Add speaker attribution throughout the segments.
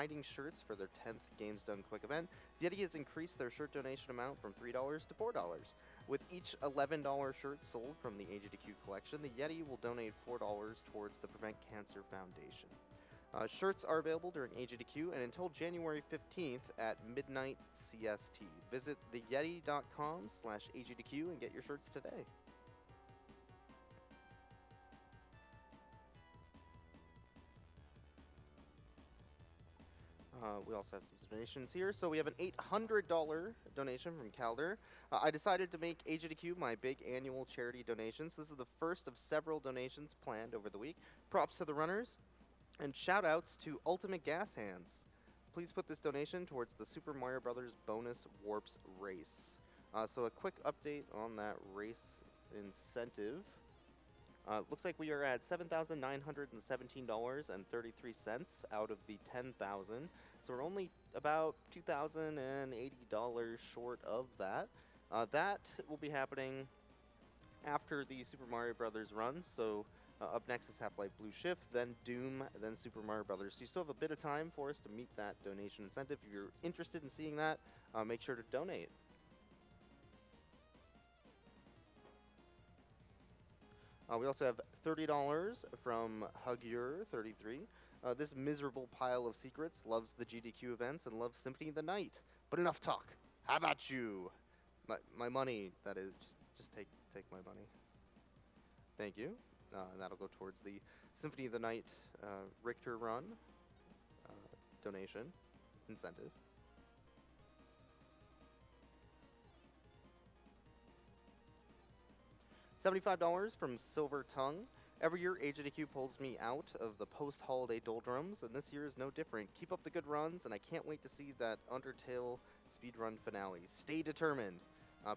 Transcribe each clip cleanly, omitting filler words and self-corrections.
Speaker 1: Fighting shirts for their 10th Games Done Quick event. The Yeti has increased their shirt donation amount from $3 to $4. With each $11 shirt sold from the AGDQ collection, the Yeti will donate $4 towards the Prevent Cancer Foundation. Shirts are available during AGDQ and until January 15th at midnight CST. Visit theyeti.com/AGDQ and get your shirts today. We also have some donations here. So we have an $800 donation from Calder. I decided to make AGDQ my big annual charity donations. This is the first of several donations planned over the week. Props to the runners. And shout outs to Ultimate Gas Hands. Please put this donation towards the Super Mario Bros. Bonus Warps race. So a quick update on that race incentive. Looks like we are at $7,917.33 out of the $10,000. So we're only about $2,080 short of that. That will be happening after the Super Mario Bros. Run. So up next is Half-Life Blue Shift, then Doom, then Super Mario Bros. So you still have a bit of time for us to meet that donation incentive. If you're interested in seeing that, make sure to donate. We also have $30 from Hugure33. This miserable pile of secrets loves the GDQ events and loves Symphony of the Night. But enough talk. How about you? My money, that is, just take my money. Thank you. And that'll go towards the Symphony of the Night Richter run donation incentive. $75 from Silver Tongue. Every year, AGDQ pulls me out of the post-holiday doldrums, and this year is no different. Keep up the good runs, and I can't wait to see that Undertale speedrun finale. Stay determined.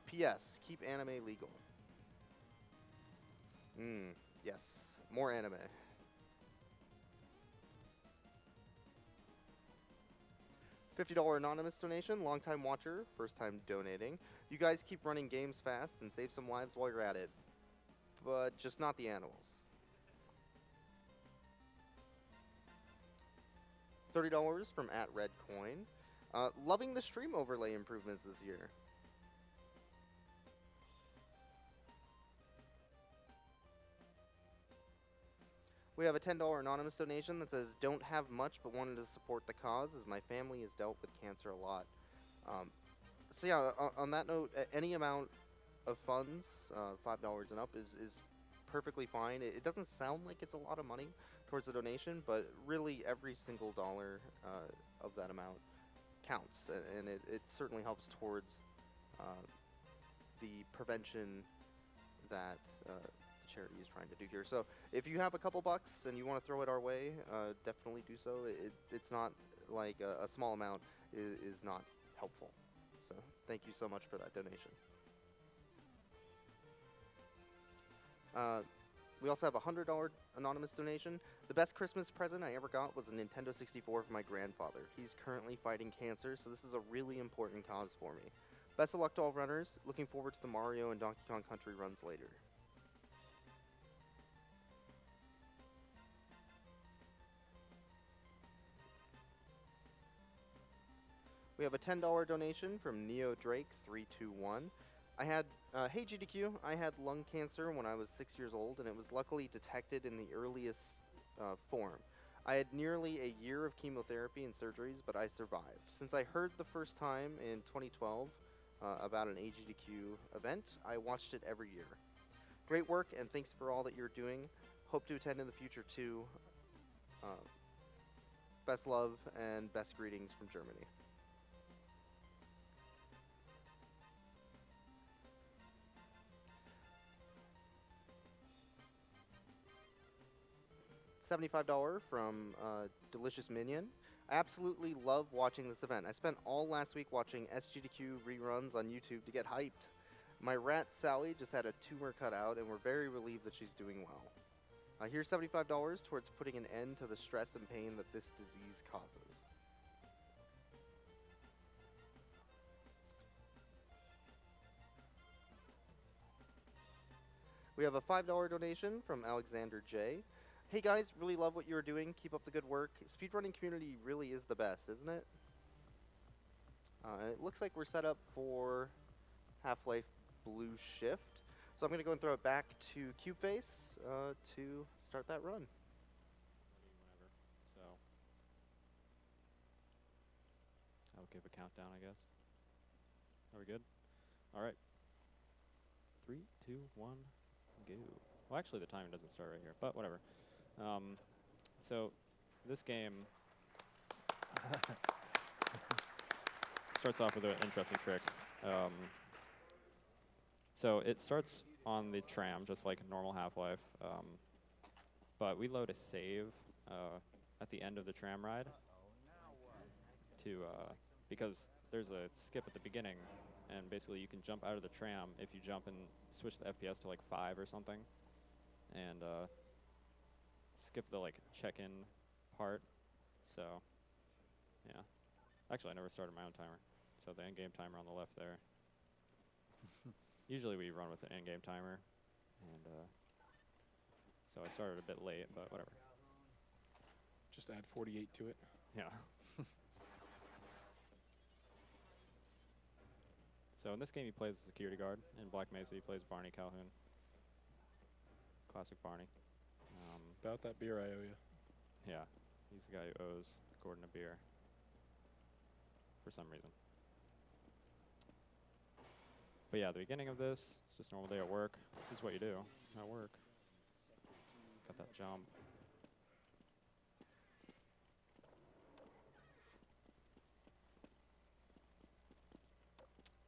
Speaker 1: P.S. Keep anime legal. Yes. More anime. $50 anonymous donation, long-time watcher, first-time donating. You guys keep running games fast and save some lives while you're at it. But just not the animals. $30 from @RedCoin. Loving the stream overlay improvements this year. We have a $10 anonymous donation that says, don't have much but wanted to support the cause as my family has dealt with cancer a lot. So yeah, on that note, any amount of funds, $5 and up, is perfectly fine. It doesn't sound like it's a lot of money towards the donation, but really every single dollar of that amount counts, and it certainly helps towards the prevention that the charity is trying to do here. So if you have a couple bucks and you want to throw it our way, definitely do so. It's not like a small amount is not helpful. So thank you so much for that donation. We also have a $100 anonymous donation. The best Christmas present I ever got was a Nintendo 64 from my grandfather. He's currently fighting cancer, so this is a really important cause for me. Best of luck to all runners. Looking forward to the Mario and Donkey Kong Country runs later. We have a $10 donation from Neo Drake 321. I had, hey GDQ, I had lung cancer when I was 6 years old, and it was luckily detected in the earliest form. I had nearly a year of chemotherapy and surgeries, but I survived. Since I heard the first time in 2012 about an AGDQ event, I watched it every year. Great work, and thanks for all that you're doing. Hope to attend in the future too. Best love and best greetings from Germany. $75 from Delicious Minion. I absolutely love watching this event. I spent all last week watching SGDQ reruns on YouTube to get hyped. My rat Sally just had a tumor cut out, and we're very relieved that she's doing well. Here's $75 towards putting an end to the stress and pain that this disease causes. We have a $5 donation from Alexander J. Hey guys, really love what you're doing. Keep up the good work. Speedrunning community really is the best, isn't it? It looks like we're set up for Half-Life Blue Shift. So I'm going to go and throw it back to cubeface to start that run.
Speaker 2: Whenever. So I'll give a countdown, I guess. Are we good? All right. 3, 2, 1, go. Well, actually, the timing doesn't start right here, but whatever. So this game starts off with an interesting trick. So it starts on the tram, just like normal Half-Life, but we load a save at the end of the tram ride to because there's a skip at the beginning, and basically you can jump out of the tram if you jump and switch the FPS to like 5 or something, and skip the like check-in part. So yeah, actually I never started my own timer, so the end game timer on the left there. Usually we run with an end game timer, and so I started a bit late, but whatever.
Speaker 3: Just add 48 to it.
Speaker 2: Yeah. So in this game he plays a security guard. In Black Mesa he plays Barney Calhoun. Classic Barney.
Speaker 3: About that beer I owe you.
Speaker 2: Yeah, he's the guy who owes Gordon a beer. For some reason. But yeah, the beginning of this, it's just a normal day at work. This is what you do at work. Got that jump.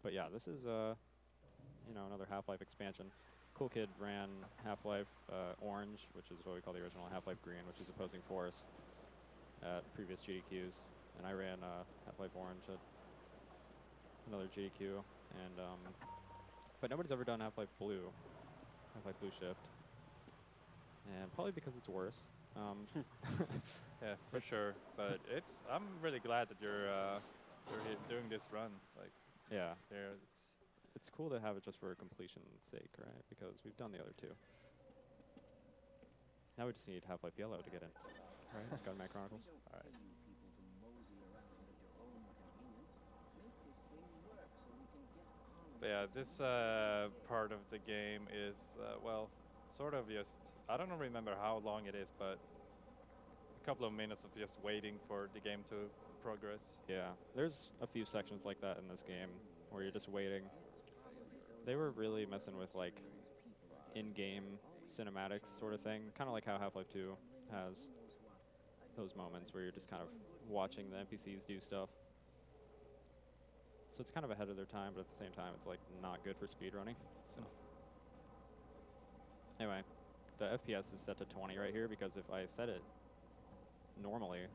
Speaker 2: But yeah, this is another Half-Life expansion. Cool Kid ran Half-Life Orange, which is what we call the original Half-Life Green, which is opposing force at previous GDQs, and I ran Half-Life Orange at another GDQ, and but nobody's ever done Half-Life Blue Shift, and probably because it's worse.
Speaker 4: Yeah, for sure. But I'm really glad that you're doing this run. Like,
Speaker 2: Yeah,
Speaker 4: there,
Speaker 2: it's cool to have it just for completion's sake, right? Because we've done the other two. Now we just need Half-Life Yellow to get in, right? Gunman Chronicles.
Speaker 4: all right. But yeah, this part of the game is well, sort of just I don't remember how long it is, but a couple of minutes of just waiting for the game to progress.
Speaker 2: Yeah, there's a few sections like that in this game where you're just waiting. They were really messing with like in-game cinematics sort of thing, kind of like how Half-Life 2 has those moments where you're just kind of watching the NPCs do stuff. So it's kind of ahead of their time, but at the same time, it's like not good for speedrunning. So anyway, the FPS is set to 20 right here because if I set it normally,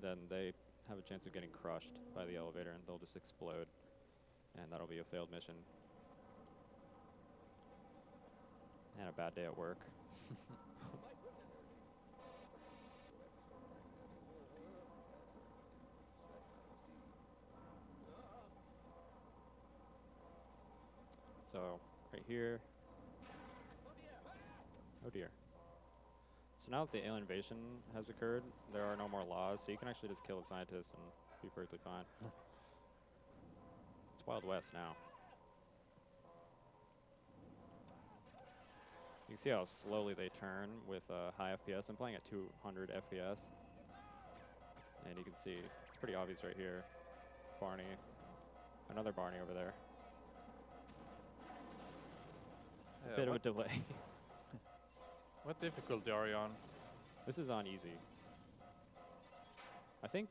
Speaker 2: then they have a chance of getting crushed by the elevator and they'll just explode, and that'll be a failed mission. And a bad day at work. So, right here. Oh dear. So now that the alien invasion has occurred, there are no more laws, so you can actually just kill the scientists and be perfectly fine. It's Wild West now. You can see how slowly they turn with high FPS. I'm playing at 200 FPS. And you can see, it's pretty obvious right here. Barney. Another Barney over there. A bit of a delay.
Speaker 4: What difficulty are you on?
Speaker 2: This is on easy. I think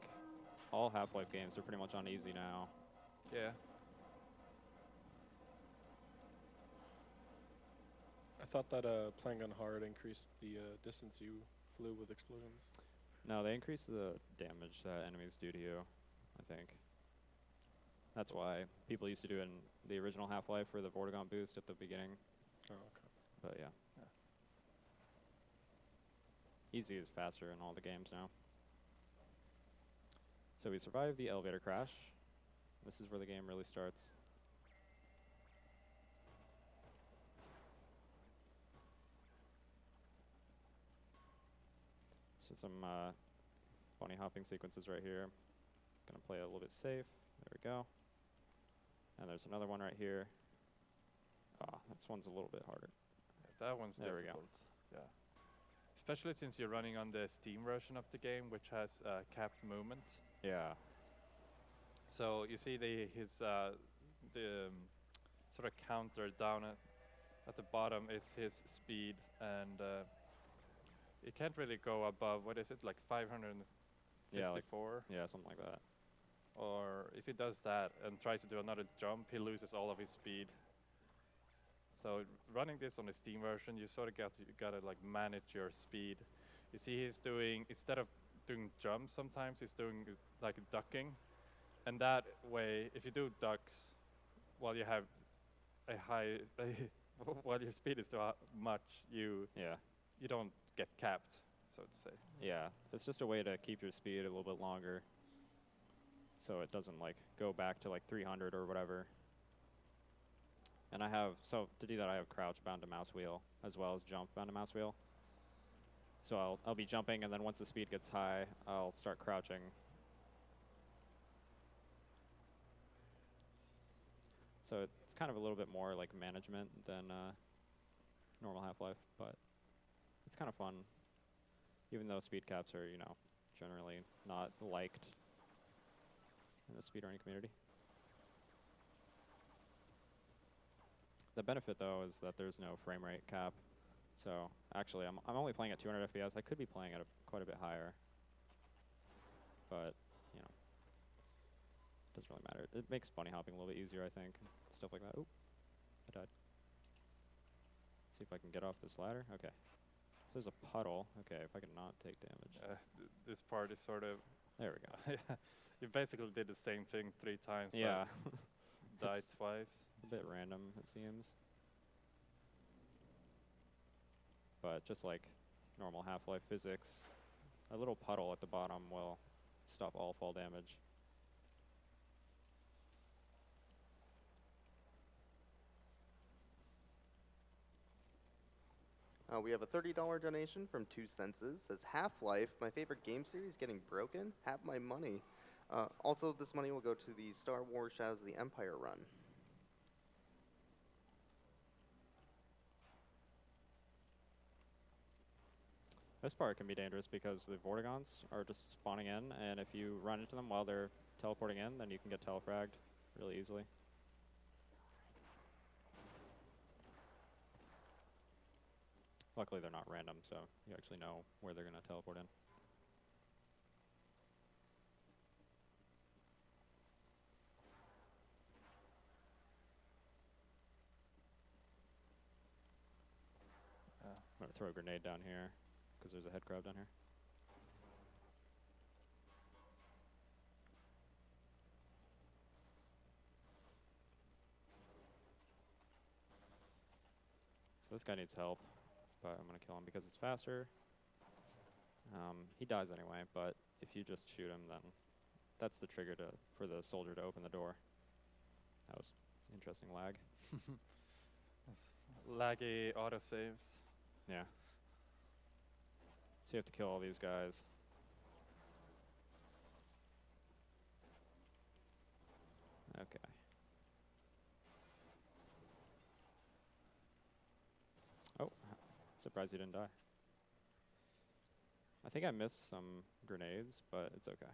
Speaker 2: all Half-Life games are pretty much on easy now.
Speaker 4: Yeah.
Speaker 3: I thought that playing on hard increased the distance you flew with explosions.
Speaker 2: No, they increase the damage that enemies do to you, I think. That's why people used to do it in the original Half-Life for the Vortigaunt boost at the beginning.
Speaker 3: Oh, okay.
Speaker 2: But yeah. Easy is faster in all the games now. So we survived the elevator crash. This is where the game really starts. Just some bunny hopping sequences right here. Gonna play it a little bit safe. There we go. And there's another one right here. Ah, this one's a little bit harder.
Speaker 4: Yeah, that one's
Speaker 2: There we go.
Speaker 4: difficult. Yeah. Especially since you're running on the Steam version of the game, which has capped movement.
Speaker 2: Yeah.
Speaker 4: So you see the sort of counter down at the bottom is his speed, and it can't really go above, what is it, like 554?
Speaker 2: Yeah, something like that.
Speaker 4: Or if he does that and tries to do another jump, he loses all of his speed. So running this on the Steam version, you sort of gotta like manage your speed. You see, he's doing, instead of doing jumps, sometimes he's doing like ducking, and that way, if you do ducks while you have a high, while your speed is too much, you
Speaker 2: Yeah.
Speaker 4: don't get capped, so to say.
Speaker 2: Yeah. It's just a way to keep your speed a little bit longer, so it doesn't like go back to like 300 or whatever. And I have, so to do that, I have crouch bound to mouse wheel as well as jump bound to mouse wheel. So I'll be jumping, and then once the speed gets high, I'll start crouching. So it's kind of a little bit more like management than normal Half-Life, but it's kind of fun. Even though speed caps are, generally not liked in the speedrunning community. The benefit, though, is that there's no frame rate cap. So actually, I'm only playing at 200 FPS. I could be playing at quite a bit higher, but doesn't really matter. It makes bunny hopping a little bit easier, I think. Stuff like that. Oop, I died. See if I can get off this ladder. Okay. So there's a puddle. Okay, if I can not take damage.
Speaker 4: This part is sort of.
Speaker 2: There we go.
Speaker 4: You basically did the same thing 3 times.
Speaker 2: Yeah.
Speaker 4: But died
Speaker 2: It's
Speaker 4: twice.
Speaker 2: a bit random, it seems. But just like normal Half-Life physics, a little puddle at the bottom will stop all fall damage.
Speaker 1: We have a $30 donation from Two Senses. Says Half-Life, my favorite game series, getting broken. Have my money. Also, this money will go to the Star Wars Shadows of the Empire run.
Speaker 2: This part can be dangerous because the Vortigons are just spawning in, and if you run into them while they're teleporting in, then you can get telefragged really easily. Luckily, they're not random, so you actually know where they're going to teleport in. I'm going to throw a grenade down here, because there's a head crab down here. So this guy needs help, but I'm going to kill him because it's faster. He dies anyway, but if you just shoot him, then that's the trigger for the soldier to open the door. That was interesting lag.
Speaker 4: Laggy autosaves.
Speaker 2: Yeah. So you have to kill all these guys. Okay. Oh, surprised you didn't die. I think I missed some grenades, but it's okay.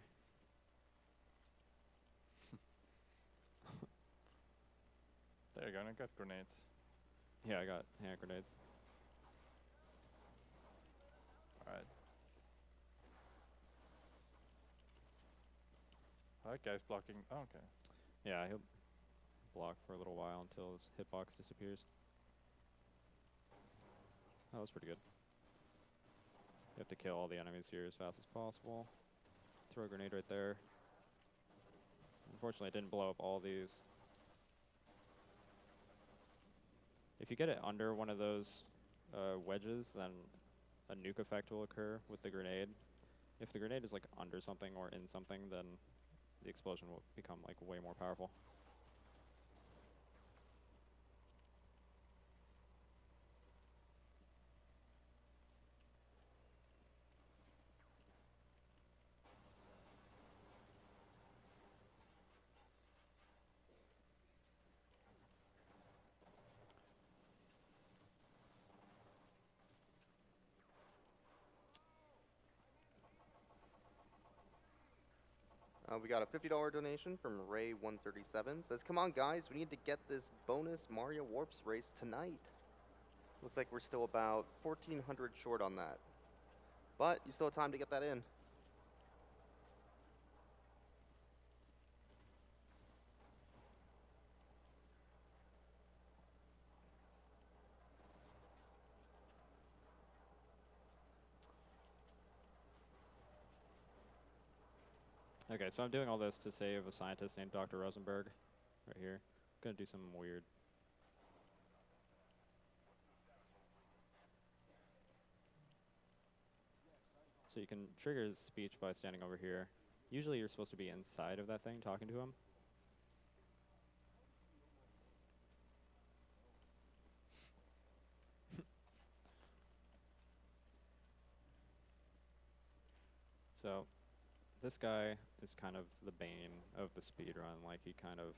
Speaker 4: There you go, I got grenades.
Speaker 2: Yeah, I got hand grenades.
Speaker 4: Alright. That guy's blocking. Oh, okay.
Speaker 2: Yeah, he'll block for a little while until his hitbox disappears. Oh, that was pretty good. You have to kill all the enemies here as fast as possible. Throw a grenade right there. Unfortunately, it didn't blow up all these. If you get it under one of those wedges, then a nuke effect will occur with the grenade. If the grenade is like under something or in something, then the explosion will become like way more powerful.
Speaker 1: We got a $50 donation from Ray137. Says, come on, guys, we need to get this bonus Mario Warps race tonight. Looks like we're still about 1,400 short on that. But you still have time to get that in.
Speaker 2: Okay, so I'm doing all this to save a scientist named Dr. Rosenberg, right here. Gonna do something weird. So you can trigger his speech by standing over here. Usually you're supposed to be inside of that thing talking to him. So this guy is kind of the bane of the speedrun. Like, he kind of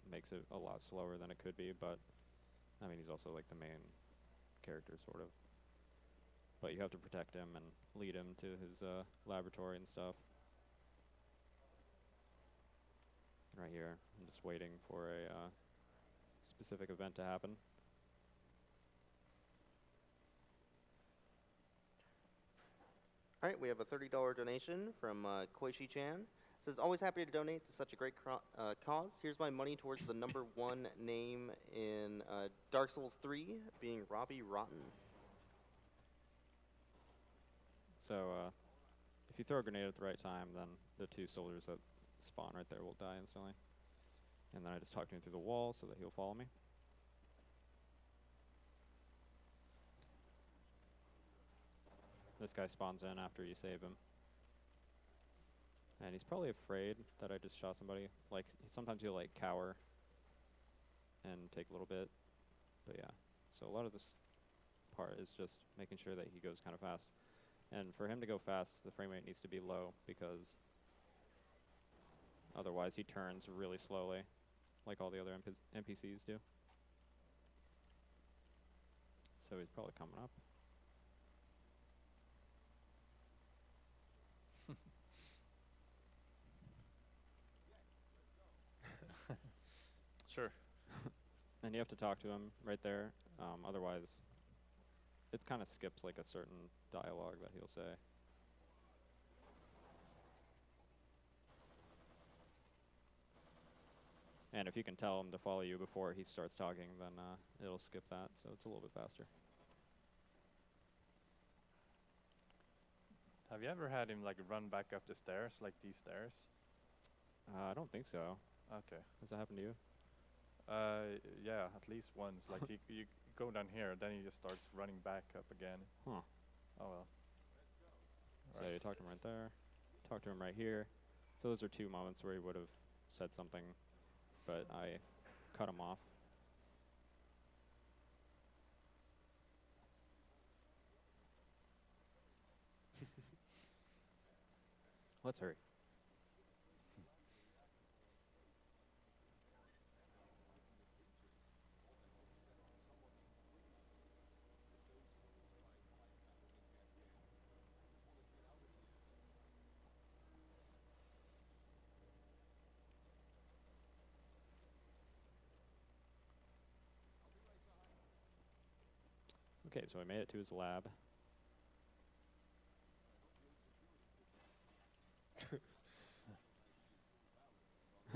Speaker 2: makes it a lot slower than it could be, but I mean, he's also like the main character, sort of. But you have to protect him and lead him to his laboratory and stuff. Right here, I'm just waiting for a specific event to happen.
Speaker 1: All right, we have a $30 donation from Koishi-chan. Says, always happy to donate to such a great cause. Here's my money towards the #1 name in Dark Souls 3, being Robbie Rotten.
Speaker 2: So if you throw a grenade at the right time, then the 2 soldiers that spawn right there will die instantly. And then I just talk to him through the wall so that he'll follow me. This guy spawns in after you save him. And he's probably afraid that I just shot somebody. Like, sometimes he'll like cower and take a little bit. But yeah, so a lot of this part is just making sure that he goes kind of fast. And for him to go fast, the frame rate needs to be low, because otherwise he turns really slowly, like all the other NPCs do. So he's probably coming up.
Speaker 4: Sure.
Speaker 2: And you have to talk to him right there. Otherwise, it kind of skips like a certain dialogue that he'll say. And if you can tell him to follow you before he starts talking, then it'll skip that, so it's a little bit faster.
Speaker 4: Have you ever had him like run back up the stairs, like these stairs?
Speaker 2: I don't think so.
Speaker 4: Okay.
Speaker 2: Has that happened to you?
Speaker 4: Yeah, at least once. Like you go down here, then he just starts running back up again.
Speaker 2: Huh.
Speaker 4: Oh well.
Speaker 2: So you talk to him right there, talk to him right here. So those are 2 moments where he would have said something, but I cut him off. Let's hurry. Okay, so I made it to his lab.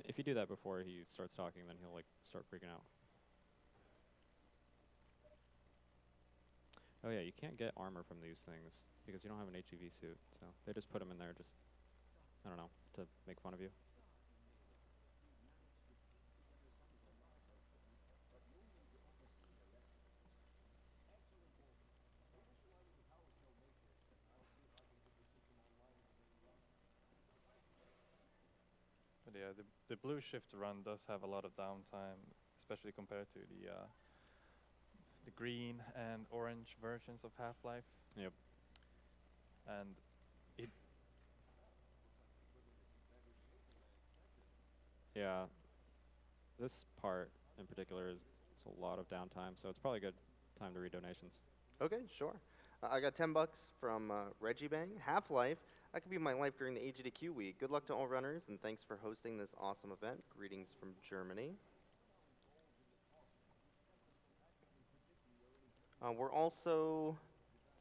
Speaker 2: If you do that before he starts talking, then he'll like start freaking out. Oh yeah, you can't get armor from these things because you don't have an HEV suit, so they just put them in there just, I don't know, to make fun of you.
Speaker 4: But yeah, the blue shift run does have a lot of downtime, especially compared to the green and orange versions of Half-Life.
Speaker 2: Yep.
Speaker 4: And it
Speaker 2: Yeah, this part in particular is a lot of downtime, so it's probably a good time to read donations.
Speaker 1: Okay, sure. I got $10 from Reggie Bang. Half-Life. That could be my life during the AGDQ week. Good luck to all runners, and thanks for hosting this awesome event. Greetings from Germany. We're also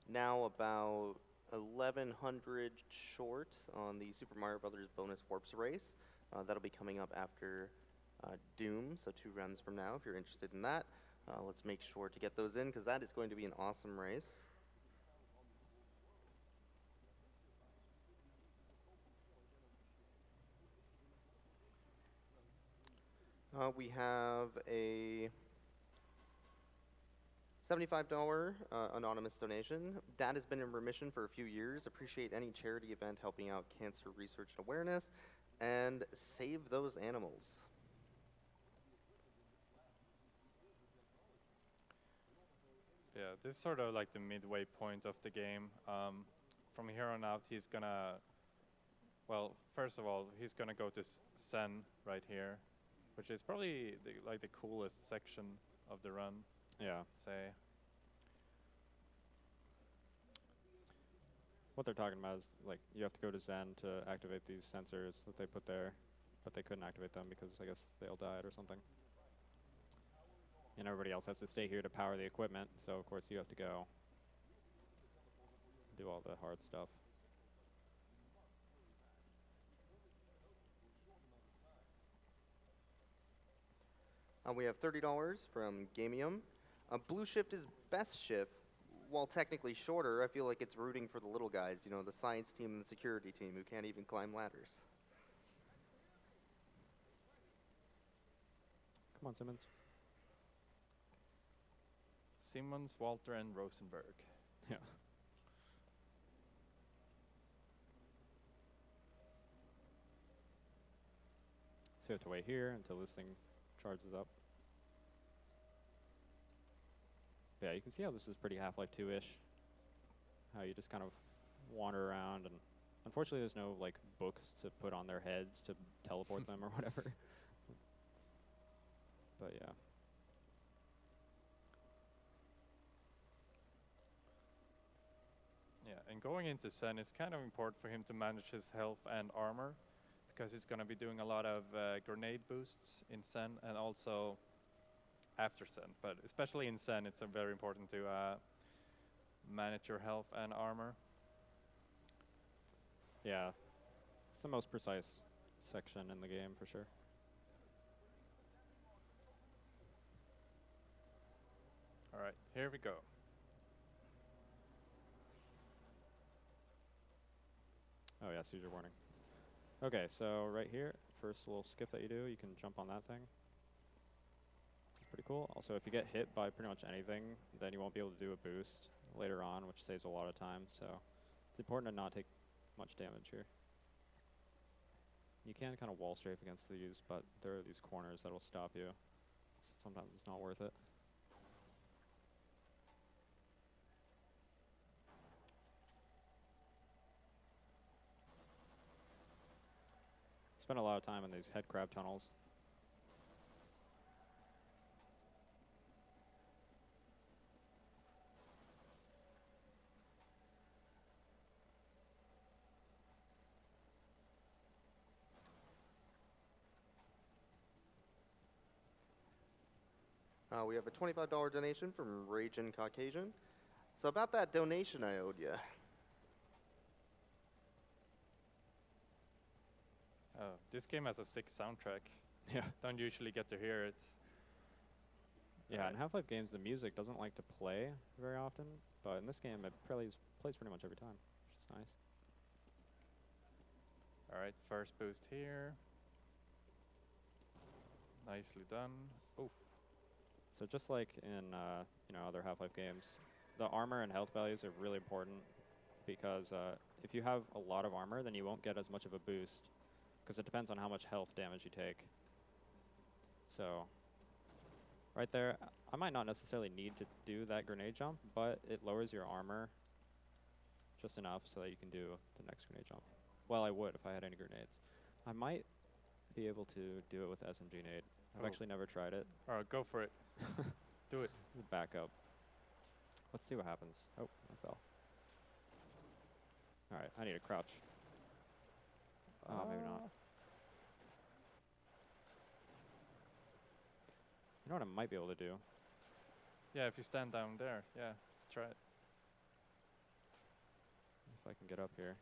Speaker 1: now about 1,100 short on the Super Mario Brothers bonus warps race. That'll be coming up after Doom, so 2 runs from now if you're interested in that. Let's make sure to get those in because that is going to be an awesome race. We have a $75 anonymous donation. Dad has been in remission for a few years. Appreciate any charity event helping out cancer research and awareness, and save those animals.
Speaker 4: Yeah, this is sort of like the midway point of the game. From here on out, he's gonna, well, first of all, he's gonna go to Sen right here, which is probably like the coolest section of the run.
Speaker 2: Yeah.
Speaker 4: Say.
Speaker 2: What they're talking about is like you have to go to Zen to activate these sensors that they put there, but they couldn't activate them because I guess they all died or something. And everybody else has to stay here to power the equipment, so of course you have to go do all the hard stuff.
Speaker 1: We have $30 from Gamium. Blue shift is best shift. While technically shorter, I feel like it's rooting for the little guys, you know, the science team and the security team who can't even climb ladders.
Speaker 2: Come on, Simmons.
Speaker 4: Simmons, Walter, and Rosenberg.
Speaker 2: Yeah. So you have to wait here until this thing charges up. Yeah, you can see how this is pretty Half-Life 2-ish. How you just kind of wander around, and unfortunately there's no like books to put on their heads to teleport them or whatever. But yeah.
Speaker 4: Yeah, and going into Sen is kind of important for him to manage his health and armor, because he's going to be doing a lot of grenade boosts in Sen and also after Sen. But especially in Sen, it's very important to manage your health and armor.
Speaker 2: Yeah. It's the most precise section in the game for sure.
Speaker 4: All right, here we go.
Speaker 2: Oh yes, user warning. Okay, so right here, first little skip that you do, you can jump on that thing. It's pretty cool. Also, if you get hit by pretty much anything, then you won't be able to do a boost later on, which saves a lot of time, so it's important to not take much damage here. You can kind of wall strafe against these, but there are these corners that'll stop you. So sometimes it's not worth it. Spend a lot of time in these head crab tunnels.
Speaker 1: We have a $25 donation from Ragin Caucasian. So about that donation I owed you.
Speaker 4: Oh, this game has a sick soundtrack.
Speaker 2: Yeah.
Speaker 4: Don't usually get to hear it.
Speaker 2: Yeah, in Half-Life games, the music doesn't like to play very often, but in this game, it plays pretty much every time, which is nice.
Speaker 4: All right, first boost here. Nicely done. Oof.
Speaker 2: So just like in other Half-Life games, the armor and health values are really important because if you have a lot of armor, then you won't get as much of a boost because it depends on how much health damage you take. So right there, I might not necessarily need to do that grenade jump, but it lowers your armor just enough so that you can do the next grenade jump. Well, I would if I had any grenades. I might be able to do it with SMG nade. I've actually never tried it.
Speaker 4: All right, go for it. Do it.
Speaker 2: Back up. Let's see what happens. Oh, I fell. All right, I need to crouch. Oh, maybe not. You know what I might be able to do?
Speaker 4: Yeah, if you stand down there. Yeah, let's try it.
Speaker 2: If I can get up here.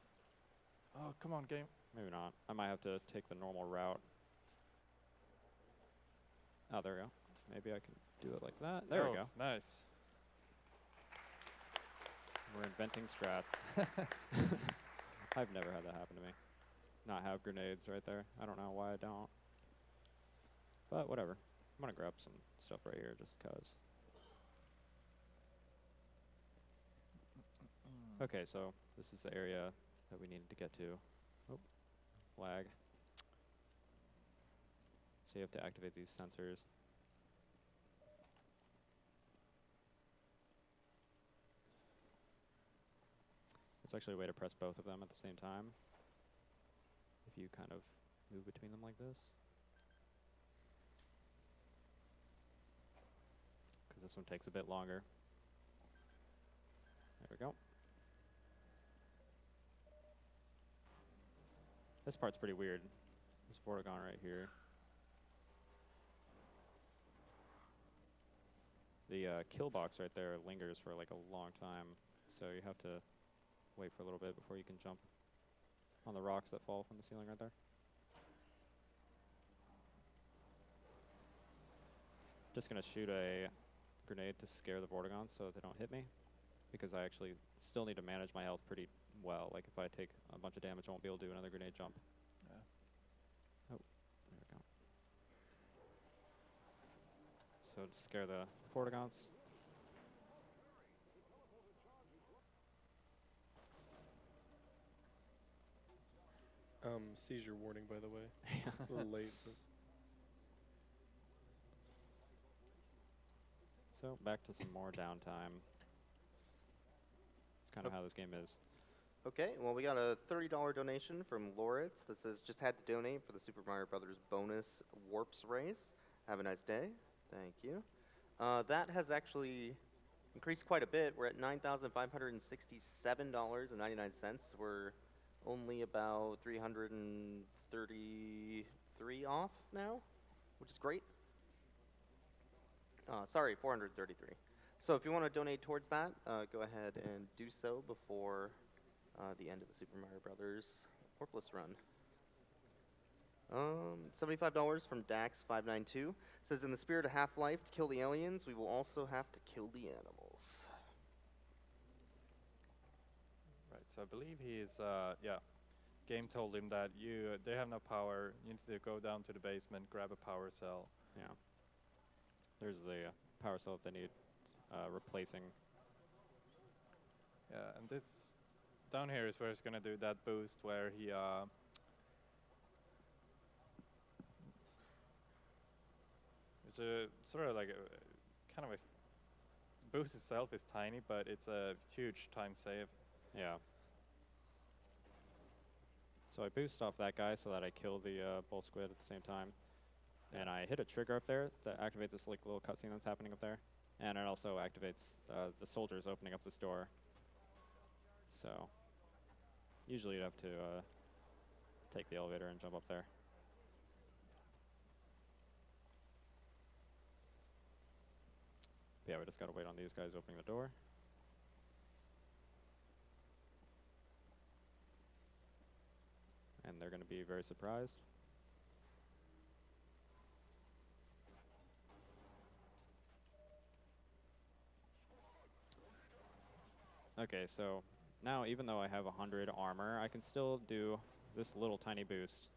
Speaker 4: Oh, come on, game.
Speaker 2: Maybe not. I might have to take the normal route. Oh, there we go. Maybe I can do it like that. There we go.
Speaker 4: Nice.
Speaker 2: We're inventing strats. I've never had that happen to me. Not have grenades right there. I don't know why I don't. But whatever. I'm going to grab some stuff right here just because. Okay, so this is the area that we needed to get to. Oh, lag. So you have to activate these sensors. There's actually a way to press both of them at the same time. If you kind of move between them like this. Because this one takes a bit longer. There we go. This part's pretty weird. This Vortigaunt right here. The kill box right there lingers for like a long time. So you have to wait for a little bit before you can jump on the rocks that fall from the ceiling right there. Just going to shoot a grenade to scare the Vortigaunt so they don't hit me. Because I actually still need to manage my health pretty well. Like if I take a bunch of damage, I won't be able to do another grenade jump.
Speaker 4: Yeah.
Speaker 2: Oh, there we go. So to scare the Vortigaunts.
Speaker 3: Seizure warning, by the way. It's a little late, but
Speaker 2: So back to some more downtime. It's kind of how this game is.
Speaker 1: Okay, well, we got a $30 donation from Loritz that says, just had to donate for the Super Mario Brothers bonus Warps race. Have a nice day. Thank you. That has actually increased quite a bit. We're at $9,567.99. We're only about 333 off now, which is great. Sorry, 433. So if you want to donate towards that, go ahead and do so before the end of the Super Mario Brothers Warpless run. $75 from Dax592 says, in the spirit of Half-Life, to kill the aliens, we will also have to kill the animals.
Speaker 4: Right. So I believe he's yeah. Game told him that they have no power. You need to go down to the basement, grab a power cell.
Speaker 2: Yeah. There's the power cell that they need replacing.
Speaker 4: Yeah, and this down here is where it's gonna do that boost where he it's a sort of like a kind of a boost itself is tiny, but it's a huge time save.
Speaker 2: Yeah. So I boost off that guy so that I kill the bull squid at the same time. And I hit a trigger up there that activates this like little cutscene that's happening up there. And it also activates the soldiers opening up this door. So usually you'd have to take the elevator and jump up there. But yeah, we just gotta wait on these guys opening the door. And they're gonna be very surprised. Okay, so now even though I have 100 armor, I can still do this little tiny boost.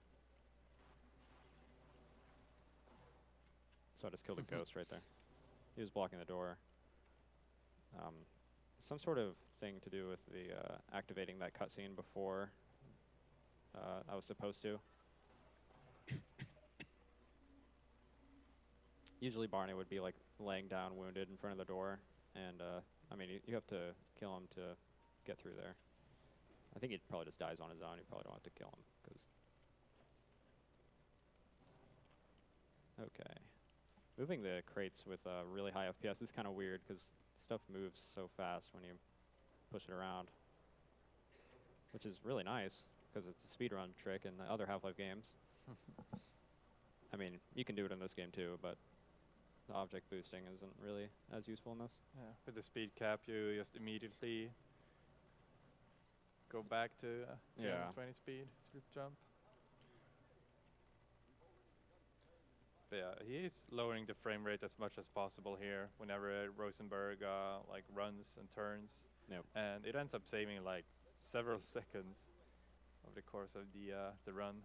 Speaker 2: So I just killed a ghost right there. He was blocking the door. Some sort of thing to do with the activating that cutscene before I was supposed to. Usually Barney would be like laying down wounded in front of the door, and I mean you have to kill him to get through there. I think he probably just dies on his own. You probably don't have to kill him, because. Okay. Moving the crates with really high FPS is kind of weird because stuff moves so fast when you push it around, which is really nice. because it's a speedrun trick in the other Half-Life games. I mean, you can do it in this game too, but the object boosting isn't really as useful in this.
Speaker 4: Yeah, with the speed cap, you just immediately go back to 220 speed to jump. But yeah, he is lowering the frame rate as much as possible here whenever Rosenberg like runs and turns.
Speaker 2: Yep.
Speaker 4: And it ends up saving like several seconds over the course of the run.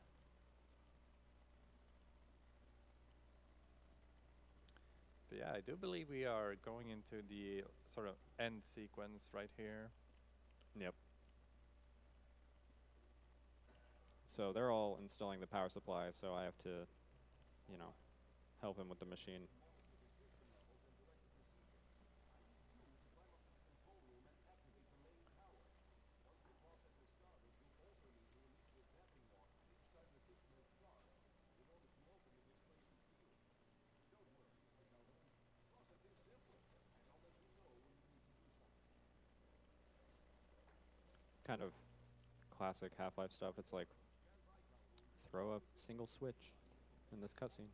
Speaker 4: But yeah, I do believe we are going into the sort of end sequence right here.
Speaker 2: Yep. So they're all installing the power supply, so I have to, you know, help him with the machine. Kind of classic Half-Life stuff. It's like throw a single switch in this cutscene.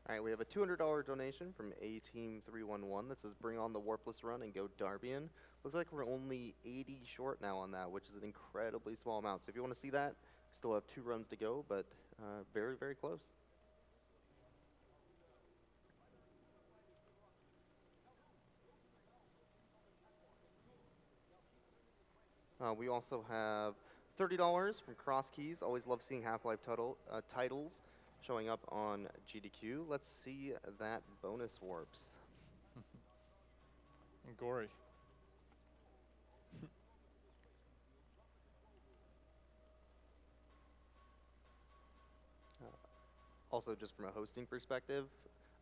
Speaker 1: All right, we have a $200 donation from A-Team311 that says, bring on the Warpless Run and go Darbian. Looks like we're only 80 short now on that, which is an incredibly small amount. So if you want to see that, still have 2 runs to go, but very, very close. We also have $30 from Cross Keys. Always love seeing Half-Life titles showing up on GDQ. Let's see that bonus warps.
Speaker 4: And gory.
Speaker 1: Also, just from a hosting perspective,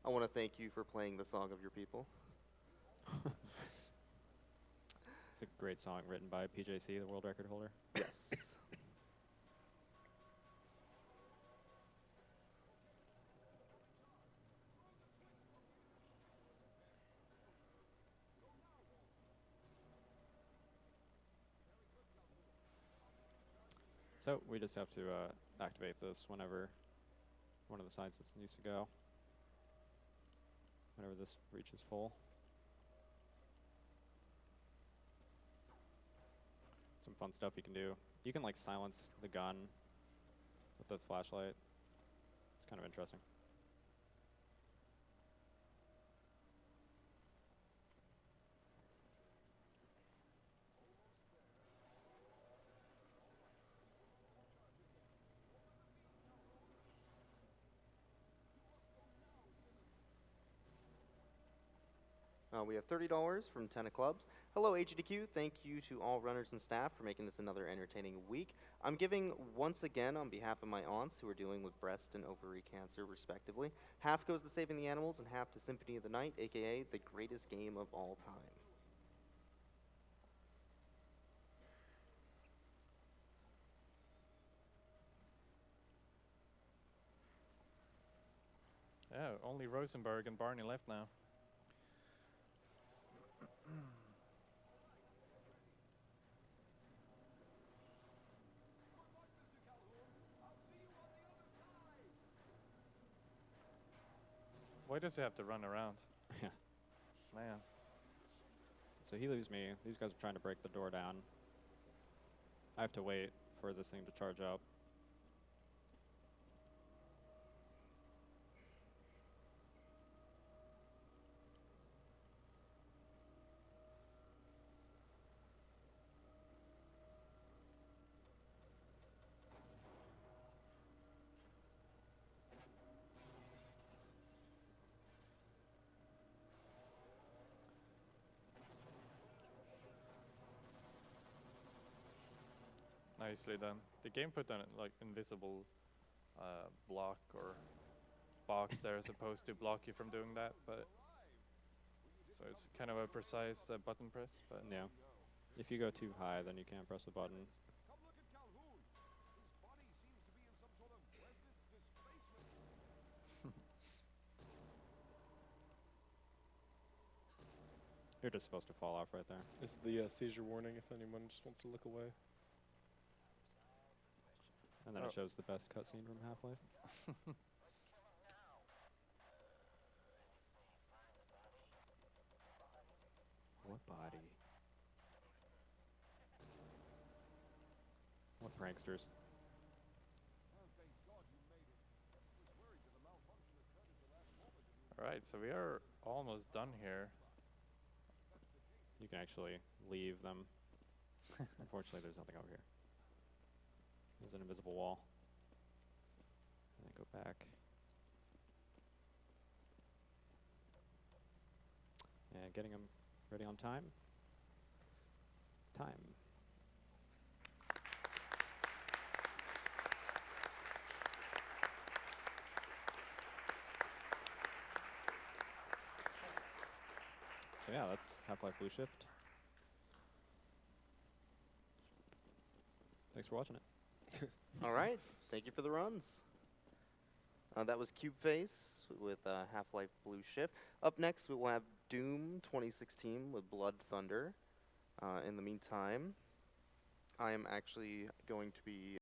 Speaker 1: I want to thank you for playing the Song of Your People.
Speaker 2: It's a great song written by PJC, the world record holder.
Speaker 1: Yes.
Speaker 2: So we just have to activate this whenever one of the sides needs to go. Whenever this reaches full. Some fun stuff you can do. You can like silence the gun with the flashlight. It's kind of interesting.
Speaker 1: We have $30 from 10 Clubs. Hello, AGDQ. Thank you to all runners and staff for making this another entertaining week. I'm giving once again on behalf of my aunts who are dealing with breast and ovary cancer, respectively. Half goes to Saving the Animals and half to Symphony of the Night, aka the greatest game of all time.
Speaker 4: Yeah, only Rosenberg and Barney left now. Why does he have to run around?
Speaker 2: Yeah.
Speaker 4: Man.
Speaker 2: So he leaves me. These guys are trying to break the door down. I have to wait for this thing to charge up.
Speaker 4: Nicely done. The game put an like invisible block or box there supposed to block you from doing that, but so it's kind of a precise button press. But
Speaker 2: Yeah. If you go too high, then you can't press the button. They're just supposed to fall off right there.
Speaker 3: This is the seizure warning if anyone just wants to look away.
Speaker 2: And then
Speaker 4: Oh.
Speaker 2: it shows the best cutscene from Half-Life. What body? What pranksters?
Speaker 4: All right, so we are almost done here.
Speaker 2: You can actually leave them. Unfortunately, there's nothing over here. There's an invisible wall. And then go back. And getting them ready on time. Time. So yeah, that's Half-Life Blue Shift. Thanks for watching it.
Speaker 1: All right. Thank you for the runs. That was cubeface with Half-Life Blue Shift. Up next, we will have Doom 2016 with Blood Thunder. In the meantime, I am actually going to be